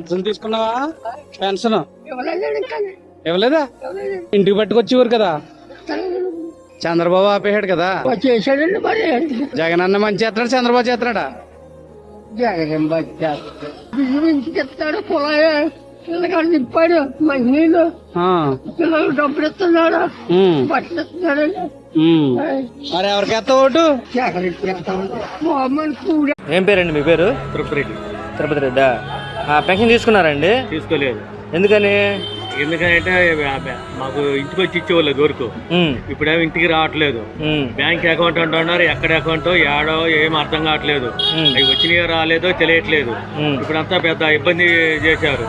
Pension తీసుకున్నావా? Pension ఇవ్వలేదా? ఇంటికి పట్టుకొచ్చేవారు కదా. చంద్రబాబు ఆపేశాడు కదా. చేశాడండి మరి. జగన్ అన్న మంచి చేస్తున్నాడు, చంద్రబాబు చేస్తున్నాడా? జగన్ ఇంటికి ఇస్తాడు, కుళాయి పిల్లగాడు నింపాడు, మంచినీళ్ళు పిల్లలు డబ్బులు ఇస్తున్నాడు, బట్టలు ఇస్తున్నాడండి. మరి ఎవరికి ఎత్తా ఓటు? ఏం పేరండి మీ పేరు? తిరుపతి రెడ్డి. తిరుపతి రెడ్డా? పెన్షన్ తీసుకున్నారండి? తీసుకోలేదు. ఎందుకని? ఎందుకంటే మాకు ఇంటికి వచ్చి ఇచ్చేవాళ్ళు దొరకు, ఇప్పుడేమో ఇంటికి రావట్లేదు. బ్యాంక్ అకౌంట్ అంటున్నారు, ఎక్కడ అకౌంట్ ఏడో ఏం అర్థం కావట్లేదు. అవి వచ్చినాయో రాలేదో తెలియట్లేదు. ఇప్పుడంతా పెద్ద ఇబ్బంది చేశారు.